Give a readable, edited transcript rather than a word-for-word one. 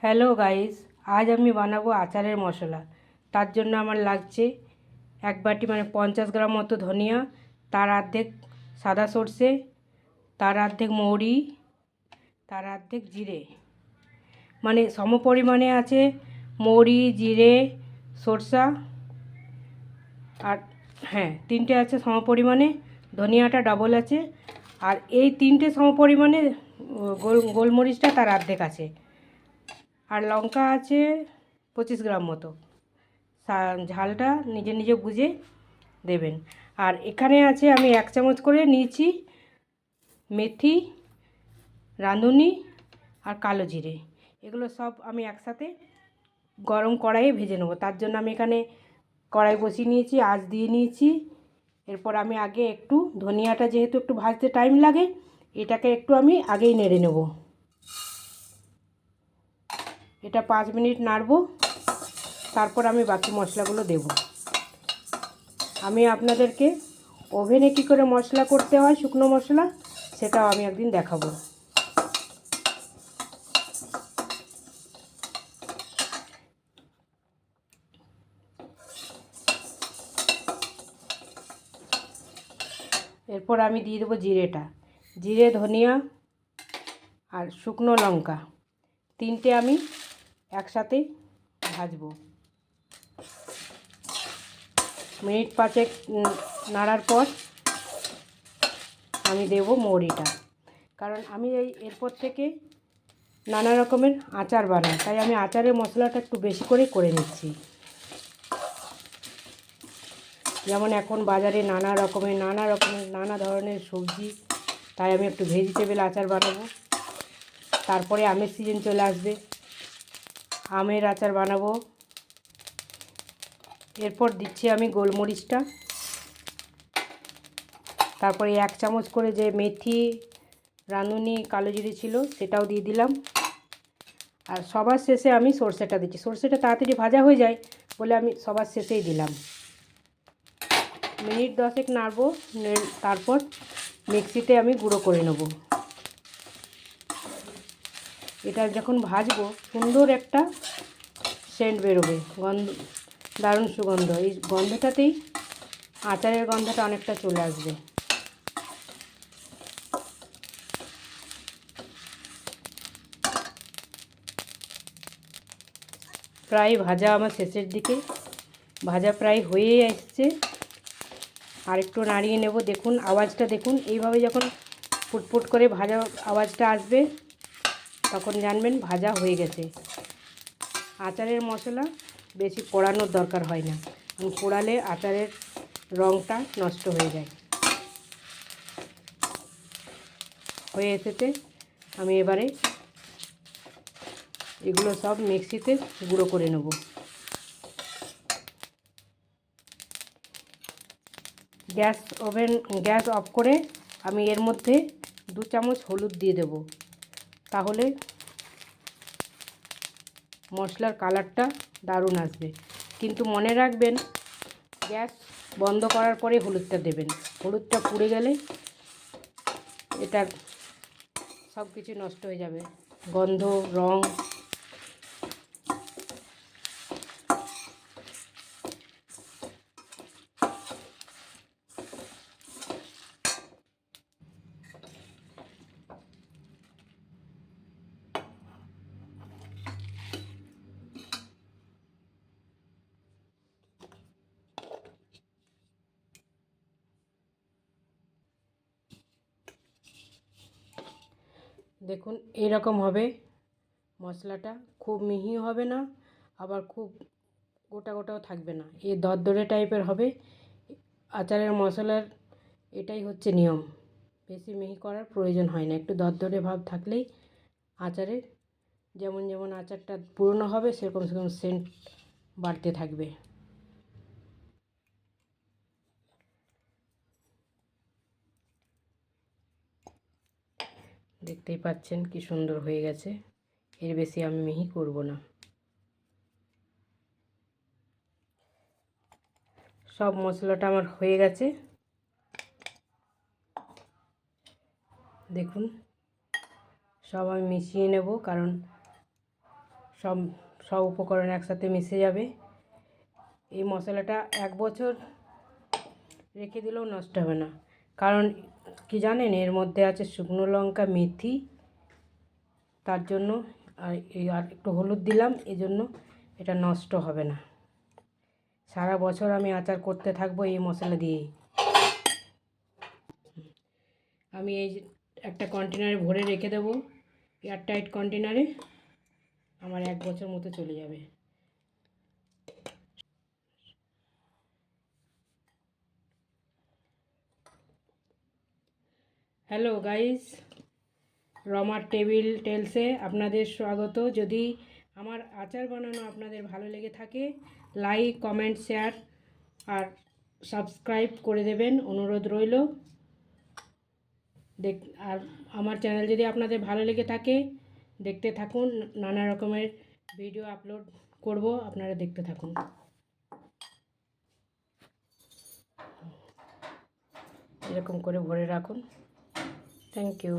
Hello guys, আজ আমি বানাবো আচারের মশলা। তার জন্য আমার লাগছে এক বাটি 50 গ্রাম মতো ধনিয়া, তার অর্ধেক সাদা সর্ষে, তার অর্ধেক মৌরি, তার অর্ধেক জিরে। সমপরিমাণে আছে মৌরি, জিরে, সরষা আর হ্যাঁ, তিনটে আছে সমপরিমাণে। ধনিয়াটা ডবল আছে। আর এই তিনটে সমপরিমাণে গোলমরিচটা তার অর্ধেক আছে। আর লঙ্কা আছে 25 গ্রাম মতো। ঝালটা নিজে নিজে বুঝে দেবেন। আর এখানে আছে, আমি 1 চামচ করে নিয়েছি মেথি, রাঁধুনি আর কালো জিরে। এগুলো সব আমি একসাথে গরম কড়াইয়ে ভেজে নেবো। তার জন্য আমি এখানে কড়াই বসিয়ে নিয়েছি, আঁচ দিয়ে নিয়েছি। এরপর আমি আগে একটু ধনিয়াটা, যেহেতু একটু ভাজতে টাইম লাগে, এটাকে একটু আমি আগেই নেড়ে নেব। এটা 5 মিনিট নাড়ব, তারপর আমি বাকি মশলাগুলো দেব। আমি আপনাদেরকে ওভেনে কী করে মশলা করতে হয়, শুকনো মশলা, সেটাও আমি একদিন দেখাবো। এরপর আমি দিয়ে দেবো জিরেটা। জিরে, ধনিয়া আর শুকনো লঙ্কা তিনটে আমি একসাথে ভাজবো। মিনিট 5 নাড়ার পর আমি দেব মৌরিটা, কারণ আমি এরপর থেকে নানা রকমের আচার বানাই, তাই আমি আচারের মশলাটা একটু বেশি করে নিচ্ছি। যেমন এখন বাজারে নানা ধরনের সবজি, তাই আমি একটু ভেজিটেবল আচার বানাবো। তারপরে আমের সিজন চলে আসবে, আমের আচার বানাবো। এরপর দিচ্ছি আমি গোলমরিচটা। তারপরে 1 চামচ করে যে মেথি, রাঁধুনি, কালো জিরে ছিল, সেটাও দিয়ে দিলাম। আর সবার শেষে আমি সর্ষেটা দিচ্ছি। সর্ষেটা তাড়াতাড়ি ভাজা হয়ে যায় বলে আমি সবার শেষেই দিলাম। মিনিট 10 নাড়বো, তারপর মিক্সিতে আমি গুঁড়ো করে নেব। এটা যখন ভাজবো, সুন্দর একটা সেন্ট বেরোবে, দারুণ সুগন্ধ। এই গন্ধটাতেই আচারের গন্ধটা অনেকটা চলে আসবে। প্রায় ভাজা আমার শেষের দিকে, ভাজা প্রায় হয়ে আসছে। আর একটু নাড়িয়ে নেব। দেখুন আওয়াজটা, দেখুন এইভাবে যখন ফুটফুট করে ভাজা আওয়াজটা আসবে, তখন জানবেন ভাজা হয়ে গেছে। আচারের মশলা বেশি পোড়ানোর দরকার হয় না, পোড়ালে আচারের রঙটা নষ্ট হয়ে যায়। হয়ে এসেছে। আমি এবারে এগুলো সব মিক্সিতে গুঁড়ো করে নেব। গ্যাস অফ করে আমি এর মধ্যে 2 চামচ হলুদ দিয়ে দেব। তাহলে মশলার কালারটা দারুণ আসবে। কিন্তু মনে রাখবেন, গ্যাস বন্ধ করার পরে হলুদটা দেবেন। হলুদটা পুড়ে গেলে এটা সব কিছু নষ্ট হয়ে যাবে, গন্ধ, রং। দেখুন এরকম হবে মশলাটা। খুব মিহি হবে না, আবার খুব গোটা গোটাও থাকবে না, এই দরদরে টাইপের হবে। আচারের মশলার এটাই হচ্ছে নিয়ম। বেশি মিহি করার প্রয়োজন হয় না, একটু দরদরে ভাব থাকলেই আচারের, যেমন যেমন আচারটা পুরনো হবে, সেরকম সেরকম সেন্ট বাড়তে থাকবে। দেখতেই পাচ্ছেন কি সুন্দর হয়ে গেছে। এর বেশি আমি মিহি করব না। সব মশলাটা আমার হয়ে গেছে। দেখুন সব আমি মিশিয়ে নেব, কারণ সব সব উপকরণ একসাথে মিশে যাবে। এই মশলাটা 1 বছর রেখে দিলেও নষ্ট হবে না, কারণ কি জানেন, এর মধ্যে আছে শুকনো লঙ্কা, মেথি, তার জন্য আর একটু হলুদ দিলাম, এই জন্য এটা নষ্ট হবে না। সারা বছর আমি আচার করতে থাকবো এই মশলা দিয়েই। আমি এই একটা কন্টেনারে ভরে রেখে দেবো, এয়ারটাইট কন্টেনারে, আমার 1 বছর মতো চলে যাবে। হ্যালো গাইস, রমার টেবিল টেলসে আপনাদের স্বাগত। যদি আমার আচার বানানো আপনাদের ভালো লেগে থাকে, লাইক, কমেন্ট, শেয়ার আর সাবস্ক্রাইব করে দেবেন, অনুরোধ রইল। আর আমার চ্যানেল যদি আপনাদের ভালো লেগে থাকে, দেখতে থাকুন, নানা রকমের ভিডিও আপলোড করব, আপনারা দেখতে থাকুন। এরকম করে ভরে রাখুন। Thank you.